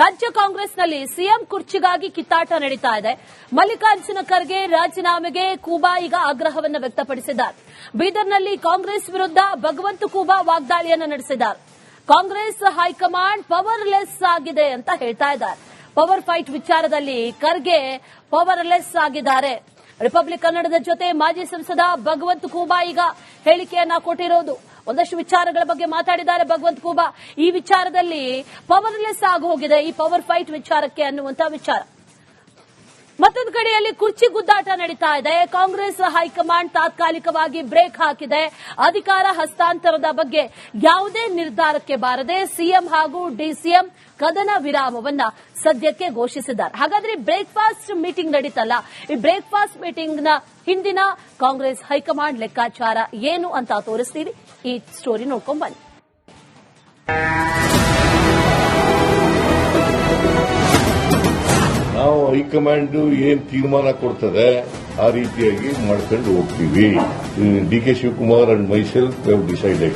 ರಾಜ್ಯ ಕಾಂಗ್ರೆಸ್ನಲ್ಲಿ ಸಿಎಂ ಕುರ್ಚಿಗಾಗಿ ಕಿತ್ತಾಟ ನಡೀತಾ ಇದೆ. ಮಲ್ಲಿಕಾರ್ಜುನ ಖರ್ಗೆ ರಾಜೀನಾಮೆಗೆ ಕೂಬಾ ಈಗ ಆಗ್ರಹವನ್ನು ವ್ಯಕ್ತಪಡಿಸಿದ್ದಾರೆ. ಬೀದರ್ನಲ್ಲಿ ಕಾಂಗ್ರೆಸ್ ವಿರುದ್ಧ ಭಗವಂತ ಕೂಬಾ ವಾಗ್ದಾಳಿಯನ್ನು ನಡೆಸಿದ್ದಾರೆ. ಕಾಂಗ್ರೆಸ್ ಹೈಕಮಾಂಡ್ ಪವರ್ಲೆಸ್ ಆಗಿದೆ ಅಂತ ಹೇಳ್ತಾ ಇದ್ದಾರೆ. ಪವರ್ ಫೈಟ್ ವಿಚಾರದಲ್ಲಿ ಖರ್ಗೆ ಪವರ್ಲೆಸ್ ಆಗಿದ್ದಾರೆ. ರಿಪಬ್ಲಿಕ್ ಕನ್ನಡದ ಜೊತೆ ಮಾಜಿ ಸಂಸದ ಭಗವಂತ ಕೂಬಾ ಈಗ ಹೇಳಿಕೆಯನ್ನ ಕೊಟ್ಟಿರೋದು. ಒಂದಷ್ಟು ವಿಚಾರಗಳ ಬಗ್ಗೆ ಮಾತಾಡಿದ್ದಾರೆ ಭಗವಂತ ಕೂಬಾ. ಈ ವಿಚಾರದಲ್ಲಿ ಪವರ್ಲೆಸ್ ಆಗಿ ಹೋಗಿದೆ ಈ ಪವರ್ ಫೈಟ್ ವಿಚಾರಕ್ಕೆ ಅನ್ನುವಂತ ವಿಚಾರ. ಮತ್ತೊಂದು ಕಡೆಯಲ್ಲಿ ಕುರ್ಚಿ ಗುದ್ದಾಟ ನಡೀತಾ ಇದೆ. ಕಾಂಗ್ರೆಸ್ ಹೈಕಮಾಂಡ್ ತಾತ್ಕಾಲಿಕವಾಗಿ ಬ್ರೇಕ್ ಹಾಕಿದೆ. ಅಧಿಕಾರ ಹಸ್ತಾಂತರದ ಬಗ್ಗೆ ಯಾವುದೇ ನಿರ್ಧಾರಕ್ಕೆ ಬಾರದೆ ಸಿಎಂ ಹಾಗೂ ಡಿಸಿಎಂ ಕದನ ವಿರಾಮವನ್ನ ಸದ್ಯಕ್ಕೆ ಘೋಷಿಸಿದ್ದಾರೆ. ಹಾಗಾದ್ರೆ ಬ್ರೇಕ್ಫಾಸ್ಟ್ ಮೀಟಿಂಗ್ ನಡೀತಲ್ಲ, ಈ ಬ್ರೇಕ್ಫಾಸ್ಟ್ ಮೀಟಿಂಗ್ ನ ಹಿಂದಿನ ಕಾಂಗ್ರೆಸ್ ಹೈಕಮಾಂಡ್ ಲೆಕ್ಕಾಚಾರ ಏನು ಅಂತ ತೋರಿಸ್ತೀವಿ. ಈ ಸ್ಟೋರಿ ನೋಡ್ಕೊಂಡ್ ಬನ್ನಿ. ನಾವು ಹೈಕಮಾಂಡ್ ಏನ್ ತೀರ್ಮಾನ ಕೊಡ್ತದೆ ಆ ರೀತಿಯಾಗಿ ಮಾಡ್ಕೊಂಡು ಹೋಗ್ತೀವಿ. DK. Shivakumar and myself have decided.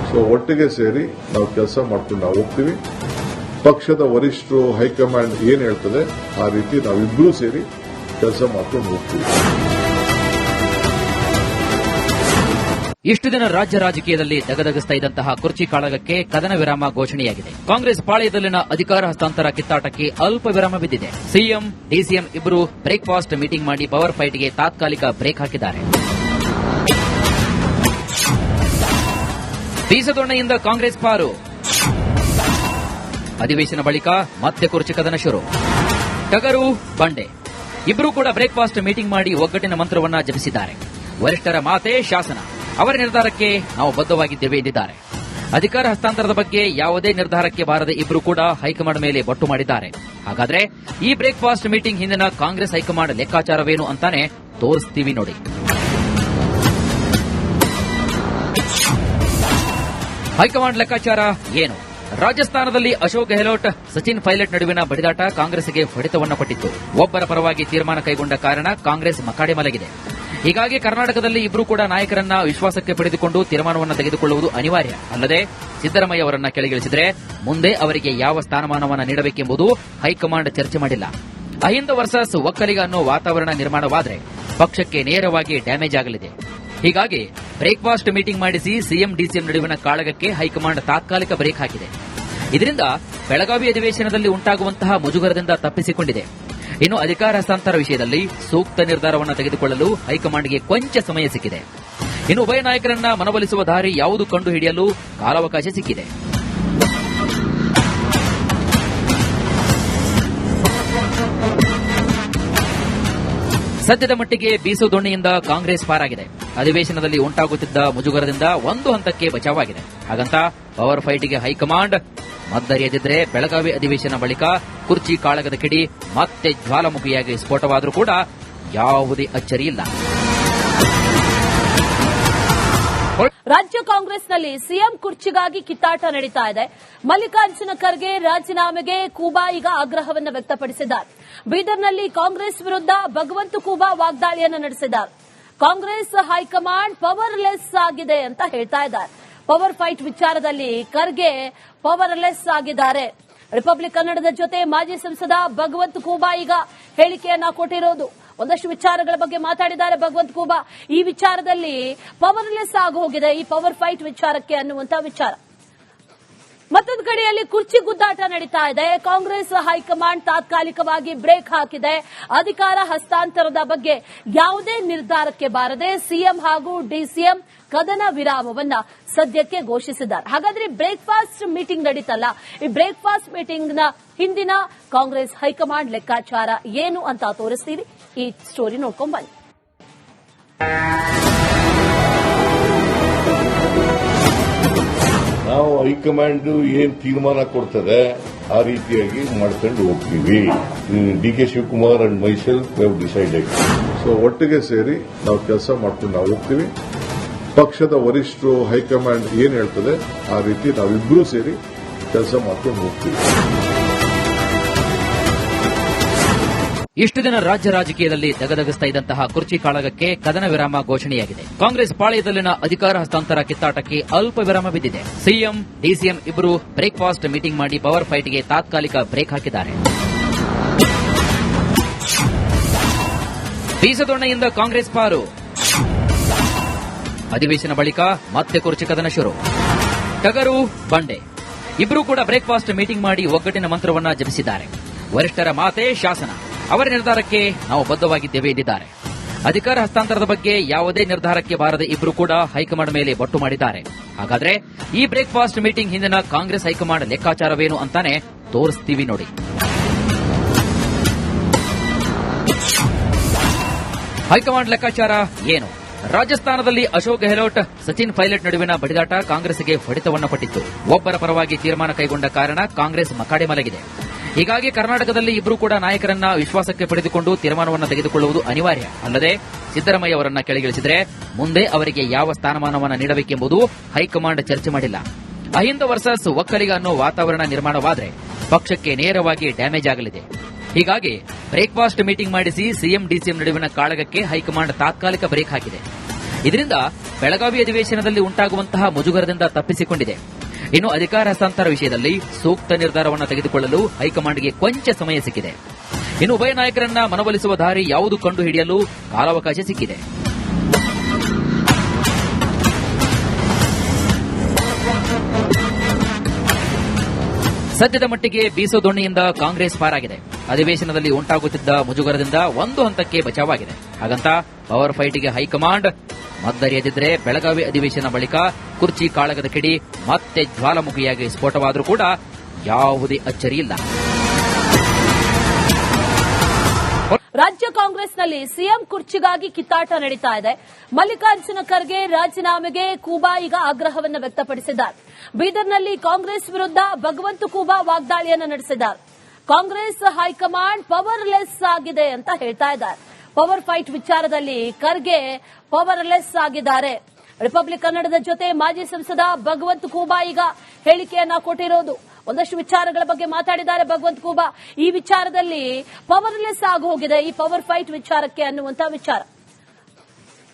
So ಒಟ್ಟಿಗೆ ಸೇರಿ ನಾವು ಕೆಲಸ ಮಾಡ್ಕೊಂಡು ನಾವು ಹೋಗ್ತೀವಿ. ಪಕ್ಷದ ವರಿಷ್ಠರು ಹೈಕಮಾಂಡ್ ಏನ್ ಹೇಳ್ತದೆ ಆ ರೀತಿ ನಾವಿಬ್ರು ಸೇರಿ ಕೆಲಸ ಮಾಡ್ಕೊಂಡು ಹೋಗ್ತೀವಿ. ಇಷ್ಟು ದಿನ ರಾಜ್ಯ ರಾಜಕೀಯದಲ್ಲಿ ದಗದಗಿಸ್ತಾ ಇದ್ದಂತಹ ಕುರ್ಚಿ ಕಾಳಗಕ್ಕೆ ಕದನ ವಿರಾಮ ಘೋಷಣೆಯಾಗಿದೆ. ಕಾಂಗ್ರೆಸ್ ಪಾಳ್ಯದಲ್ಲಿನ ಅಧಿಕಾರ ಹಸ್ತಾಂತರ ಕಿತ್ತಾಟಕ್ಕೆ ಅಲ್ಪ ವಿರಾಮ ಬಿದ್ದಿದೆ. ಸಿಎಂ ಡಿಸಿಎಂ ಇಬ್ಬರು ಬ್ರೇಕ್ಫಾಸ್ಟ್ ಮೀಟಿಂಗ್ ಮಾಡಿ ಪವರ್ ಫೈಟ್ಗೆ ತಾತ್ಕಾಲಿಕ ಬ್ರೇಕ್ ಹಾಕಿದ್ದಾರೆ. ಬೀಸದೊಣ್ಣೆಯಿಂದ ಕಾಂಗ್ರೆಸ್ ಪಾರು. ಅಧಿವೇಶನ ಬಳಿಕ ಮತ್ತೆ ಕುರ್ಚಿ ಕದನ ಶುರು. ಟಗರು ಬಂಡೆ ಇಬ್ಬರೂ ಕೂಡ ಬ್ರೇಕ್ಫಾಸ್ಟ್ ಮೀಟಿಂಗ್ ಮಾಡಿ ಒಗ್ಗಟ್ಟಿನ ಮಂತ್ರವನ್ನ ಜಪಿಸಿದ್ದಾರೆ. ವರಿಷ್ಠರ ಮಾತೆ ಶಾಸನ, ಅವರ ನಿರ್ಧಾರಕ್ಕೆ ನಾವು ಬದ್ಧವಾಗಿದ್ದೇವೆ ಎಂದಿದ್ದಾರೆ. ಅಧಿಕಾರ ಹಸ್ತಾಂತರದ ಬಗ್ಗೆ ಯಾವುದೇ ನಿರ್ಧಾರಕ್ಕೆ ಬಾರದೆ ಇಬ್ಬರು ಕೂಡ ಹೈಕಮಾಂಡ್ ಮೇಲೆ ಬೊಟ್ಟು ಮಾಡಿದ್ದಾರೆ. ಹಾಗಾದ್ರೆ ಈ ಬ್ರೇಕ್ಫಾಸ್ಟ್ ಮೀಟಿಂಗ್ ಹಿಂದಿನ ಕಾಂಗ್ರೆಸ್ ಹೈಕಮಾಂಡ್ ಲೆಕ್ಕಾಚಾರವೇನು ಅಂತಾನೆ ತೋರಿಸ್ತೀವಿ ನೋಡಿ. ಹೈಕಮಾಂಡ್ ಲೆಕ್ಕಾಚಾರ ಏನು? ರಾಜಸ್ಥಾನದಲ್ಲಿ ಅಶೋಕ್ ಗೆಹ್ಲೋಟ್ ಸಚಿನ್ ಪೈಲಟ್ ನಡುವಿನ ಬಡಿದಾಟ ಕಾಂಗ್ರೆಸ್ಗೆ ಹೊಡೆತವನ್ನು ಕೊಟ್ಟಿತ್ತು. ಒಬ್ಬರ ಪರವಾಗಿ ತೀರ್ಮಾನ ಕೈಗೊಂಡ ಕಾರಣ ಕಾಂಗ್ರೆಸ್ ಮಕಾಡೆ ಮಲಗಿದೆ. ಹೀಗಾಗಿ ಕರ್ನಾಟಕದಲ್ಲಿ ಇಬ್ಬರು ಕೂಡ ನಾಯಕರನ್ನ ವಿಶ್ವಾಸಕ್ಕೆ ಪಡೆದುಕೊಂಡು ತೀರ್ಮಾನವನ್ನು ತೆಗೆದುಕೊಳ್ಳುವುದು ಅನಿವಾರ್ಯ. ಅಲ್ಲದೆ ಸಿದ್ದರಾಮಯ್ಯ ಅವರನ್ನ ಕೆಳಗಿಳಿಸಿದರೆ ಮುಂದೆ ಅವರಿಗೆ ಯಾವ ಸ್ಥಾನಮಾನವನ್ನು ನೀಡಬೇಕೆಂಬುದು ಹೈಕಮಾಂಡ್ ಚರ್ಚೆ ಮಾಡಿಲ್ಲ. ಅಹಿಂದ ವರ್ಸಸ್ ಒಕ್ಕಲಿಗ ಅನ್ನೋ ವಾತಾವರಣ ನಿರ್ಮಾಣವಾದರೆ ಪಕ್ಷಕ್ಕೆ ನೇರವಾಗಿ ಡ್ಯಾಮೇಜ್ ಆಗಲಿದೆ. ಹೀಗಾಗಿ ಬ್ರೇಕ್ಫಾಸ್ಟ್ ಮೀಟಿಂಗ್ ಮಾಡಿಸಿ ಸಿಎಂ ಡಿಸಿಎಂ ನಡುವಿನ ಕಾಳಗಕ್ಕೆ ಹೈಕಮಾಂಡ್ ತಾತ್ಕಾಲಿಕ ಬ್ರೇಕ್ ಹಾಕಿದೆ. ಇದರಿಂದ ಬೆಳಗಾವಿ ಅಧಿವೇಶನದಲ್ಲಿ ಉಂಟಾಗುವಂತಹ ಮುಜುಗರದಿಂದ ತಪ್ಪಿಸಿಕೊಂಡಿದೆ. ಇನ್ನು ಅಧಿಕಾರ ಹಸ್ತಾಂತರ ವಿಷಯದಲ್ಲಿ ಸೂಕ್ತ ನಿರ್ಧಾರವನ್ನು ತೆಗೆದುಕೊಳ್ಳಲು ಹೈಕಮಾಂಡ್ಗೆ ಕೊಂಚ ಸಮಯ ಸಿಕ್ಕಿದೆ. ಇನ್ನು ಉಭಯ ನಾಯಕರನ್ನ ಮನವೊಲಿಸುವ ದಾರಿ ಯಾವುದು ಕಂಡು ಹಿಡಿಯಲು ಕಾಲಾವಕಾಶ ಸಿಕ್ಕಿದೆ. ಸದ್ಯದ ಮಟ್ಟಿಗೆ ಬೀಸುದೊಣ್ಣೆಯಿಂದ ಕಾಂಗ್ರೆಸ್ ಪಾರಾಗಿದೆ. ಅಧಿವೇಶನದಲ್ಲಿ ಉಂಟಾಗುತ್ತಿದ್ದ ಮುಜುಗರದಿಂದ ಒಂದು ಹಂತಕ್ಕೆ ಬಚಾವಾಗಿದೆ. ಹಾಗಂತ ಪವರ್ ಫೈಟ್ಗೆ ಹೈಕಮಾಂಡ್ ಮದ್ದರಿಯದಿದ್ರೆ ಬೆಳಗಾವಿ ಅಧಿವೇಶನ ಬಳಿಕ ಕುರ್ಚಿ ಕಾಳಗದ ಕಿಡಿ ಮತ್ತೆ ಜ್ವಾಲಾಮುಖಿಯಾಗಿ ಸ್ಫೋಟವಾದರೂ ಕೂಡ ಯಾವುದೇ ಅಚ್ಚರಿ ಇಲ್ಲ. ರಾಜ್ಯ ಕಾಂಗ್ರೆಸ್ನಲ್ಲಿ ಸಿಎಂ ಕುರ್ಚಿಗಾಗಿ ಕಿತ್ತಾಟ ನಡೀತಾ ಇದೆ. ಮಲ್ಲಿಕಾರ್ಜುನ ಖರ್ಗೆ ರಾಜೀನಾಮೆಗೆ ಕೂಬಾ ಈಗ ಆಗ್ರಹವನ್ನು ವ್ಯಕ್ತಪಡಿಸಿದ್ದಾರೆ. ಬೀದರ್ನಲ್ಲಿ ಕಾಂಗ್ರೆಸ್ ವಿರುದ್ಧ ಭಗವಂತ ಕೂಬಾ ವಾಗ್ದಾಳಿಯನ್ನು ನಡೆಸಿದ್ದಾರೆ. ಕಾಂಗ್ರೆಸ್ ಹೈಕಮಾಂಡ್ ಪವರ್ಲೆಸ್ ಆಗಿದೆ ಅಂತ ಹೇಳ್ತಾ ಇದ್ದಾರೆ. ಪವರ್ ಫೈಟ್ ವಿಚಾರದಲ್ಲಿ ಖರ್ಗೆ ಪವರ್ಲೆಸ್ ಆಗಿದ್ದಾರೆ. ರಿಪಬ್ಲಿಕ್ ಕನ್ನಡದ ಜೊತೆ ಮಾಜಿ ಸಂಸದ ಭಗವಂತ ಕೂಬಾ ಈಗ ಹೇಳಿಕೆಯನ್ನ ಕೊಟ್ಟಿರೋದು. ಒಂದಷ್ಟು ವಿಚಾರಗಳ ಬಗ್ಗೆ ಮಾತಾಡಿದ್ದಾರೆ ಭಗವಂತ ಕೂಬಾ. ಈ ವಿಚಾರದಲ್ಲಿ ಪವರ್ಲೆಸ್ ಆಗಿ ಹೋಗಿದೆ ಈ ಪವರ್ ಫೈಟ್ ವಿಚಾರಕ್ಕೆ ಅನ್ನುವಂತ ವಿಚಾರ. ಮತ್ತೊಂದು ಕಡೆಯಲ್ಲಿ ಕುರ್ಚಿ ಗುದ್ದಾಟ ನಡೀತಾ ಇದೆ. ಕಾಂಗ್ರೆಸ್ ಹೈಕಮಾಂಡ್ ತಾತ್ಕಾಲಿಕವಾಗಿ ಬ್ರೇಕ್ ಹಾಕಿದೆ. ಅಧಿಕಾರ ಹಸ್ತಾಂತರದ ಬಗ್ಗೆ ಯಾವುದೇ ನಿರ್ಧಾರಕ್ಕೆ ಬಾರದೆ ಸಿಎಂ ಹಾಗೂ ಡಿಸಿಎಂ ಕದನ ವಿರಾಮವನ್ನ ಸದ್ಯಕ್ಕೆ ಘೋಷಿಸಿದ್ದಾರೆ. ಹಾಗಾದ್ರೆ ಬ್ರೇಕ್ಫಾಸ್ಟ್ ಮೀಟಿಂಗ್ ನಡೀತಲ್ಲ, ಈ ಬ್ರೇಕ್ಫಾಸ್ಟ್ ಮೀಟಿಂಗ್ ನ ಹಿಂದಿನ ಕಾಂಗ್ರೆಸ್ ಹೈಕಮಾಂಡ್ ಲೆಕ್ಕಾಚಾರ ಏನು ಅಂತ ತೋರಿಸ್ತೀವಿ. ಈ ಸ್ಟೋರಿ ನೋಡ್ಕೊಂಡ್ ಬನ್ನಿ. ನಾವು ಹೈಕಮಾಂಡ್ ಏನ್ ತೀರ್ಮಾನ ಕೊಡ್ತದೆ ಆ ರೀತಿಯಾಗಿ ಮಾಡ್ಕೊಂಡು ಹೋಗ್ತೀವಿ. DK. Shivakumar and myself have decided. So ಒಟ್ಟಿಗೆ ಸೇರಿ ನಾವು ಕೆಲಸ ಮಾಡ್ಕೊಂಡು ನಾವು ಹೋಗ್ತೀವಿ. ಪಕ್ಷದ ವರಿಷ್ಠರು ಹೈಕಮಾಂಡ್ ಏನ್ ಹೇಳ್ತದೆ ಆ ರೀತಿ ನಾವಿಬ್ರು ಸೇರಿ ಕೆಲಸ ಮಾಡ್ಕೊಂಡು ಹೋಗ್ತೀವಿ. ಇಷ್ಟು ದಿನ ರಾಜ್ಯ ರಾಜಕೀಯದಲ್ಲಿ ದಗದಗಿಸ್ತಾ ಇದ್ದಂತಹ ಕುರ್ಚಿ ಕಾಳಗಕ್ಕೆ ಕದನ ವಿರಾಮ ಘೋಷಣೆಯಾಗಿದೆ. ಕಾಂಗ್ರೆಸ್ ಪಾಳೆಯದಲ್ಲಿನ ಅಧಿಕಾರ ಹಸ್ತಾಂತರ ಕಿತ್ತಾಟಕ್ಕೆ ಅಲ್ಪ ವಿರಾಮ ಬಿದ್ದಿದೆ. ಸಿಎಂ, ಡಿಸಿಎಂ ಇಬ್ಬರು ಬ್ರೇಕ್ಫಾಸ್ಟ್ ಮೀಟಿಂಗ್ ಮಾಡಿ ಪವರ್ ಫೈಟ್ಗೆ ತಾತ್ಕಾಲಿಕ ಬ್ರೇಕ್ ಹಾಕಿದ್ದಾರೆ. ಬೀಸದೊಣ್ಣೆಯಿಂದ ಕಾಂಗ್ರೆಸ್ ಪಾರು. ಅಧಿವೇಶನ ಬಳಿಕ ಮತ್ತೆ ಕುರ್ಚಿ ಕದನ ಶುರು. ಟಗರು, ಬಂಡೆ ಇಬ್ಬರೂ ಕೂಡ ಬ್ರೇಕ್ಫಾಸ್ಟ್ ಮೀಟಿಂಗ್ ಮಾಡಿ ಒಗ್ಗಟ್ಟಿನ ಮಂತ್ರವನ್ನ ಜಪಿಸಿದ್ದಾರೆ. ವರಿಷ್ಠರ ಮಾತೆ ಶಾಸನ, ಅವರ ನಿರ್ಧಾರಕ್ಕೆ ನಾವು ಬದ್ಧವಾಗಿದ್ದೇವೆ ಎಂದಿದ್ದಾರೆ. ಅಧಿಕಾರ ಹಸ್ತಾಂತರದ ಬಗ್ಗೆ ಯಾವುದೇ ನಿರ್ಧಾರಕ್ಕೆ ಬಾರದೆ ಇಬ್ಬರು ಕೂಡ ಹೈಕಮಾಂಡ್ ಮೇಲೆ ಬೊಟ್ಟು ಮಾಡಿದ್ದಾರೆ. ಹಾಗಾದ್ರೆ ಈ ಬ್ರೇಕ್ಫಾಸ್ಟ್ ಮೀಟಿಂಗ್ ಹಿಂದಿನ ಕಾಂಗ್ರೆಸ್ ಹೈಕಮಾಂಡ್ ಲೆಕ್ಕಾಚಾರವೇನು ಅಂತಾನೆ ತೋರಿಸ್ತೀವಿ ನೋಡಿ. ಹೈಕಮಾಂಡ್ ಲೆಕ್ಕಾಚಾರ ಏನು? ರಾಜಸ್ಥಾನದಲ್ಲಿ ಅಶೋಕ್ ಗೆಹ್ಲೋಟ್, ಸಚಿನ್ ಪೈಲಟ್ ನಡುವಿನ ಬಡಿದಾಟ ಕಾಂಗ್ರೆಸ್ಗೆ ಹೊಡೆತವನ್ನು ಕೊಟ್ಟಿತ್ತು. ಒಬ್ಬರ ಪರವಾಗಿ ತೀರ್ಮಾನ ಕೈಗೊಂಡ ಕಾರಣ ಕಾಂಗ್ರೆಸ್ ಮಕಾಡೆ ಮಲಗಿದೆ. ಹೀಗಾಗಿ ಕರ್ನಾಟಕದಲ್ಲಿ ಇಬ್ಬರು ಕೂಡ ನಾಯಕರನ್ನ ವಿಶ್ವಾಸಕ್ಕೆ ಪಡೆದುಕೊಂಡು ತೀರ್ಮಾನವನ್ನು ತೆಗೆದುಕೊಳ್ಳುವುದು ಅನಿವಾರ್ಯ. ಅಲ್ಲದೆ ಸಿದ್ದರಾಮಯ್ಯ ಅವರನ್ನ ಕೆಳಗಿಳಿಸಿದರೆ ಮುಂದೆ ಅವರಿಗೆ ಯಾವ ಸ್ಥಾನಮಾನವನ್ನು ನೀಡಬೇಕೆಂಬುದು ಹೈಕಮಾಂಡ್ ಚರ್ಚೆ ಮಾಡಿಲ್ಲ. ಅಹಿಂದ ವರ್ಸಸ್ ಒಕ್ಕಲಿಗ ಅನ್ನೋ ವಾತಾವರಣ ನಿರ್ಮಾಣವಾದರೆ ಪಕ್ಷಕ್ಕೆ ನೇರವಾಗಿ ಡ್ಯಾಮೇಜ್ ಆಗಲಿದೆ. ಹೀಗಾಗಿ ಬ್ರೇಕ್ಫಾಸ್ಟ್ ಮೀಟಿಂಗ್ ಮಾಡಿಸಿ ಸಿಎಂ, ಡಿಸಿಎಂ ನಡುವಿನ ಕಾಳಗಕ್ಕೆ ಹೈಕಮಾಂಡ್ ತಾತ್ಕಾಲಿಕ ಬ್ರೇಕ್ ಹಾಕಿದೆ. ಇದರಿಂದ ಬೆಳಗಾವಿ ಅಧಿವೇಶನದಲ್ಲಿ ಉಂಟಾಗುವಂತಹ ಮುಜುಗರದಿಂದ ತಪ್ಪಿಸಿಕೊಂಡಿದೆ. ಇನ್ನು ಅಧಿಕಾರ ಹಸ್ತಾಂತರ ವಿಷಯದಲ್ಲಿ ಸೂಕ್ತ ನಿರ್ಧಾರವನ್ನು ತೆಗೆದುಕೊಳ್ಳಲು ಹೈಕಮಾಂಡ್ಗೆ ಕೊಂಚ ಸಮಯ ಸಿಕ್ಕಿದೆ. ಇನ್ನು ಉಭಯ ನಾಯಕರನ್ನ ಮನವೊಲಿಸುವ ದಾರಿ ಯಾವುದು ಕಂಡುಹಿಡಿಯಲು ಕಾಲಾವಕಾಶ ಸಿಕ್ಕಿದೆ. ಸದ್ಯದ ಮಟ್ಟಿಗೆ ಬೀಸೋದೊಣ್ಣೆಯಿಂದ ಕಾಂಗ್ರೆಸ್ ಪಾರಾಗಿದೆ. ಅಧಿವೇಶನದಲ್ಲಿ ಉಂಟಾಗುತ್ತಿದ್ದ ಮುಜುಗರದಿಂದ ಒಂದು ಹಂತಕ್ಕೆ ಬಚಾವಾಗಿದೆ. ಹಾಗಂತ ಪವರ್ ಫೈಟ್ಗೆ ಹೈಕಮಾಂಡ್ ಮದ್ದರಿಯದಿದ್ರೆ ಬೆಳಗಾವಿ ಅಧಿವೇಶನ ಬಳಿಕ ಕುರ್ಚಿ ಕಾಳಗದ ಕಿಡಿ ಮತ್ತೆ ಜ್ವಾಲಾಮುಖಿಯಾಗಿ ಸ್ಫೋಟವಾದರೂ ಕೂಡ ಯಾವುದೇ ಅಚ್ಚರಿಯಿಲ್ಲ. ರಾಜ್ಯ ಕಾಂಗ್ರೆಸ್ನಲ್ಲಿ ಸಿಎಂ ಕುರ್ಚಿಗಾಗಿ ಕಿತ್ತಾಟ ನಡೀತಾ ಇದೆ. ಮಲ್ಲಿಕಾರ್ಜುನ ಖರ್ಗೆ ರಾಜೀನಾಮೆಗೆ ಕೂಬಾ ಈಗ ಆಗ್ರಹವನ್ನು ವ್ಯಕ್ತಪಡಿಸಿದ್ದಾರೆ. ಬೀದರ್ನಲ್ಲಿ ಕಾಂಗ್ರೆಸ್ ವಿರುದ್ಧ ಭಗವಂತ ಕೂಬಾ ವಾಗ್ದಾಳಿಯನ್ನು ನಡೆಸಿದ್ದಾರೆ. ಕಾಂಗ್ರೆಸ್ ಹೈಕಮಾಂಡ್ ಪವರ್ಲೆಸ್ ಆಗಿದೆ ಅಂತ ಹೇಳ್ತಾ ಇದ್ದಾರೆ. ಪವರ್ ಫೈಟ್ ವಿಚಾರದಲ್ಲಿ ಖರ್ಗೆ ಪವರ್ಲೆಸ್ ಆಗಿದ್ದಾರೆ. ರಿಪಬ್ಲಿಕ್ ಕನ್ನಡದ ಜೊತೆ ಮಾಜಿ ಸಂಸದ ಭಗವಂತ ಕೂಬಾ ಈಗ ಹೇಳಿಕೆಯನ್ನ ಕೊಟ್ಟಿರೋದು. ಒಂದಷ್ಟು ವಿಚಾರಗಳ ಬಗ್ಗೆ ಮಾತಾಡಿದ್ದಾರೆ ಭಗವಂತ ಕೂಬಾ. ಈ ವಿಚಾರದಲ್ಲಿ ಪವರ್ಲೆಸ್ ಆಗಿ ಹೋಗಿದೆ ಈ ಪವರ್ ಫೈಟ್ ವಿಚಾರಕ್ಕೆ ಅನ್ನುವಂತ ವಿಚಾರ.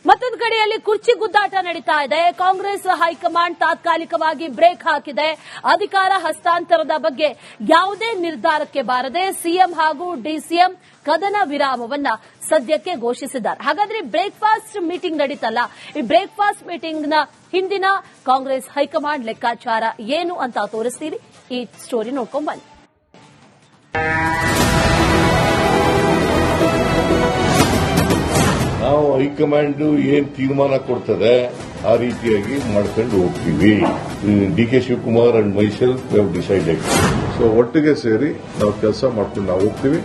ಮತ್ತೊಂದು ಕಡೆಯಲ್ಲಿ ಕುರ್ಚಿ ಗುದ್ದಾಟ ನಡೀತಾ ಇದೆ. ಕಾಂಗ್ರೆಸ್ ಹೈಕಮಾಂಡ್ ತಾತ್ಕಾಲಿಕವಾಗಿ ಬ್ರೇಕ್ ಹಾಕಿದೆ. ಅಧಿಕಾರ ಹಸ್ತಾಂತರದ ಬಗ್ಗೆ ಯಾವುದೇ ನಿರ್ಧಾರಕ್ಕೆ ಬಾರದೆ ಸಿಎಂ ಹಾಗೂ ಡಿಸಿಎಂ ಕದನ ವಿರಾಮವನ್ನ ಸದ್ಯಕ್ಕೆ ಘೋಷಿಸಿದ್ದಾರೆ. ಹಾಗಾದ್ರೆ ಬ್ರೇಕ್ಫಾಸ್ಟ್ ಮೀಟಿಂಗ್ ನಡೀತಲ್ಲ, ಈ ಬ್ರೇಕ್ಫಾಸ್ಟ್ ಮೀಟಿಂಗ್ ನ ಹಿಂದಿನ ಕಾಂಗ್ರೆಸ್ ಹೈಕಮಾಂಡ್ ಲೆಕ್ಕಾಚಾರ ಏನು ಅಂತ ತೋರಿಸ್ತೀವಿ. ಈ ಸ್ಟೋರಿ ನೋಡ್ಕೊಂಡ್ ಬನ್ನಿ. ನಾವು ಹೈಕಮಾಂಡ್ ಏನ್ ತೀರ್ಮಾನ ಕೊಡ್ತದೆ ಆ ರೀತಿಯಾಗಿ ಮಾಡ್ಕೊಂಡು ಹೋಗ್ತೀವಿ. DK. Shivakumar and myself have decided. So ಒಟ್ಟಿಗೆ ಸೇರಿ ನಾವು ಕೆಲಸ ಮಾಡ್ಕೊಂಡು ನಾವು ಹೋಗ್ತೀವಿ.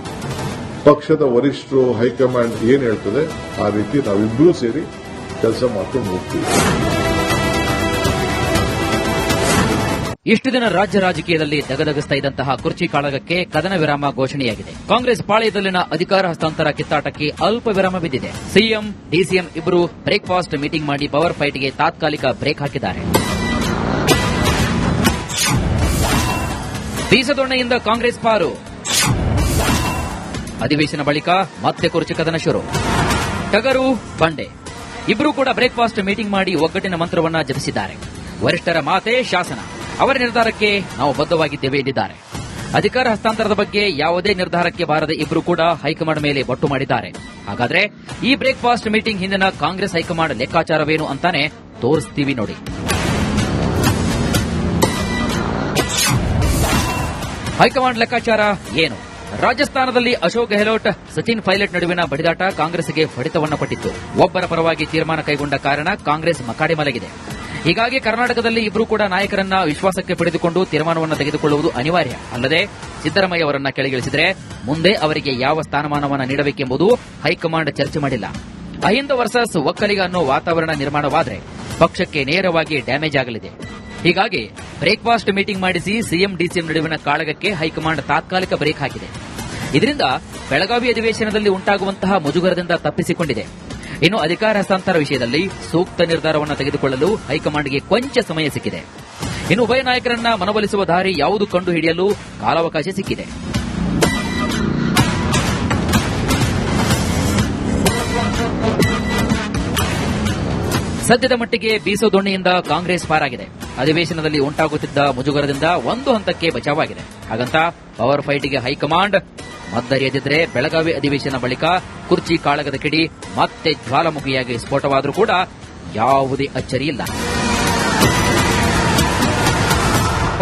ಪಕ್ಷದ ವರಿಷ್ಠರು ಹೈಕಮಾಂಡ್ ಏನ್ ಹೇಳ್ತದೆ ಆ ರೀತಿ ನಾವಿಬ್ಬರೂ ಸೇರಿ ಕೆಲಸ ಮಾಡ್ಕೊಂಡು ಹೋಗ್ತೀವಿ. ಇಷ್ಟು ದಿನ ರಾಜ್ಯ ರಾಜಕೀಯದಲ್ಲಿ ದಗದಗಿಸ್ತಾ ಇದ್ದಂತಹ ಕುರ್ಚಿ ಕಾಳಗಕ್ಕೆ ಕದನ ವಿರಾಮ ಘೋಷಣೆಯಾಗಿದೆ. ಕಾಂಗ್ರೆಸ್ ಪಾಳೆಯದಲ್ಲಿನ ಅಧಿಕಾರ ಹಸ್ತಾಂತರ ಕಿತ್ತಾಟಕ್ಕೆ ಅಲ್ಪ ವಿರಾಮ ಬಿದ್ದಿದೆ. ಸಿಎಂ, ಡಿಸಿಎಂ ಇಬ್ಬರು ಬ್ರೇಕ್ಫಾಸ್ಟ್ ಮೀಟಿಂಗ್ ಮಾಡಿ ಪವರ್ ಫೈಟ್ಗೆ ತಾತ್ಕಾಲಿಕ ಬ್ರೇಕ್ ಹಾಕಿದ್ದಾರೆ. ಬೀಸದೊಣ್ಣೆಯಿಂದ ಕಾಂಗ್ರೆಸ್ ಪಾರು. ಅಧಿವೇಶನ ಬಳಿಕ ಮತ್ತೆ ಕುರ್ಚಿ ಕದನ ಶುರು. ಟಗರು, ಬಂಡೆ ಇಬ್ಬರೂ ಕೂಡ ಬ್ರೇಕ್ಫಾಸ್ಟ್ ಮೀಟಿಂಗ್ ಮಾಡಿ ಒಗ್ಗಟ್ಟಿನ ಮಂತ್ರವನ್ನ ಜಪಿಸಿದ್ದಾರೆ. ವರಿಷ್ಠರ ಮಾತೆ ಶಾಸನ, ಅವರ ನಿರ್ಧಾರಕ್ಕೆ ನಾವು ಬದ್ಧವಾಗಿದ್ದೇವೆ ಎಂದಿದ್ದಾರೆ. ಅಧಿಕಾರ ಹಸ್ತಾಂತರದ ಬಗ್ಗೆ ಯಾವುದೇ ನಿರ್ಧಾರಕ್ಕೆ ಬಾರದೆ ಇಬ್ಬರು ಕೂಡ ಹೈಕಮಾಂಡ್ ಮೇಲೆ ಬೊಟ್ಟು ಮಾಡಿದ್ದಾರೆ. ಹಾಗಾದ್ರೆ ಈ ಬ್ರೇಕ್ಫಾಸ್ಟ್ ಮೀಟಿಂಗ್ ಹಿಂದಿನ ಕಾಂಗ್ರೆಸ್ ಹೈಕಮಾಂಡ್ ಲೆಕ್ಕಾಚಾರವೇನು ಅಂತಾನೆ ತೋರಿಸ್ತೀವಿ ನೋಡಿ. ಹೈಕಮಾಂಡ್ ಲೆಕ್ಕಾಚಾರ ಏನು? ರಾಜಸ್ಥಾನದಲ್ಲಿ ಅಶೋಕ್ ಗೆಹ್ಲೋಟ್, ಸಚಿನ್ ಪೈಲಟ್ ನಡುವಿನ ಬಡಿದಾಟ ಕಾಂಗ್ರೆಸ್ಗೆ ಹೊಡೆತವನ್ನು ಕೊಟ್ಟಿತ್ತು. ಒಬ್ಬರ ಪರವಾಗಿ ತೀರ್ಮಾನ ಕೈಗೊಂಡ ಕಾರಣ ಕಾಂಗ್ರೆಸ್ ಮಕಾಡೆ ಮಲಗಿದೆ. ಹೀಗಾಗಿ ಕರ್ನಾಟಕದಲ್ಲಿ ಇಬ್ಬರು ಕೂಡ ನಾಯಕರನ್ನ ವಿಶ್ವಾಸಕ್ಕೆ ಪಡೆದುಕೊಂಡು ತೀರ್ಮಾನವನ್ನು ತೆಗೆದುಕೊಳ್ಳುವುದು ಅನಿವಾರ್ಯ. ಅಲ್ಲದೆ ಸಿದ್ದರಾಮಯ್ಯ ಅವರನ್ನ ಕೆಳಗಿಳಿಸಿದರೆ ಮುಂದೆ ಅವರಿಗೆ ಯಾವ ಸ್ಥಾನಮಾನವನ್ನು ನೀಡಬೇಕೆಂಬುದು ಹೈಕಮಾಂಡ್ ಚರ್ಚೆ ಮಾಡಿಲ್ಲ. ಅಹಿಂದ ವರ್ಸಸ್ ಒಕ್ಕಲಿಗ ಅನ್ನೋ ವಾತಾವರಣ ನಿರ್ಮಾಣವಾದರೆ ಪಕ್ಷಕ್ಕೆ ನೇರವಾಗಿ ಡ್ಯಾಮೇಜ್ ಆಗಲಿದೆ. ಹೀಗಾಗಿ ಬ್ರೇಕ್ಫಾಸ್ಟ್ ಮೀಟಿಂಗ್ ಮಾಡಿಸಿ ಸಿಎಂ, ಡಿಸಿಎಂ ನಡುವಿನ ಕಾಳಗಕ್ಕೆ ಹೈಕಮಾಂಡ್ ತಾತ್ಕಾಲಿಕ ಬ್ರೇಕ್ ಹಾಕಿದೆ. ಇದರಿಂದ ಬೆಳಗಾವಿ ಅಧಿವೇಶನದಲ್ಲಿ ಉಂಟಾಗುವಂತಹ ಮುಜುಗರದಿಂದ ತಪ್ಪಿಸಿಕೊಂಡಿದೆ. ಇನ್ನು ಅಧಿಕಾರ ಹಸ್ತಾಂತರ ವಿಷಯದಲ್ಲಿ ಸೂಕ್ತ ನಿರ್ಧಾರವನ್ನು ತೆಗೆದುಕೊಳ್ಳಲು ಹೈಕಮಾಂಡ್ಗೆ ಕೊಂಚ ಸಮಯ ಸಿಕ್ಕಿದೆ. ಇನ್ನು ಉಭಯ ನಾಯಕರನ್ನ ಮನವೊಲಿಸುವ ದಾರಿ ಯಾವುದು ಕಂಡುಹಿಡಿಯಲು ಕಾಲಾವಕಾಶ ಸಿಕ್ಕಿದೆ. ಸದ್ಯದ ಮಟ್ಟಿಗೆ ಬೀಸೋ ದೋಣಿಯಿಂದ ಕಾಂಗ್ರೆಸ್ ಪಾರಾಗಿದೆ. ಅಧಿವೇಶನದಲ್ಲಿ ಉಂಟಾಗುತ್ತಿದ್ದ ಮುಜುಗರದಿಂದ ಒಂದು ಹಂತಕ್ಕೆ ಬಚಾವಾಗಿದೆ. ಹಾಗಂತ ಪವರ್ ಫೈಟ್ಗೆ ಹೈಕಮಾಂಡ್ ಮದ್ದರಿಯದಿದ್ರೆ ಬೆಳಗಾವಿ ಅಧಿವೇಶನ ಬಳಿಕ ಕುರ್ಚಿ ಕಾಳಗದ ಕಿಡಿ ಮತ್ತೆ ಜ್ವಾಲಾಮುಖಿಯಾಗಿ ಸ್ಫೋಟವಾದರೂ ಕೂಡ ಯಾವುದೇ ಅಚ್ಚರಿಯಿಲ್ಲ.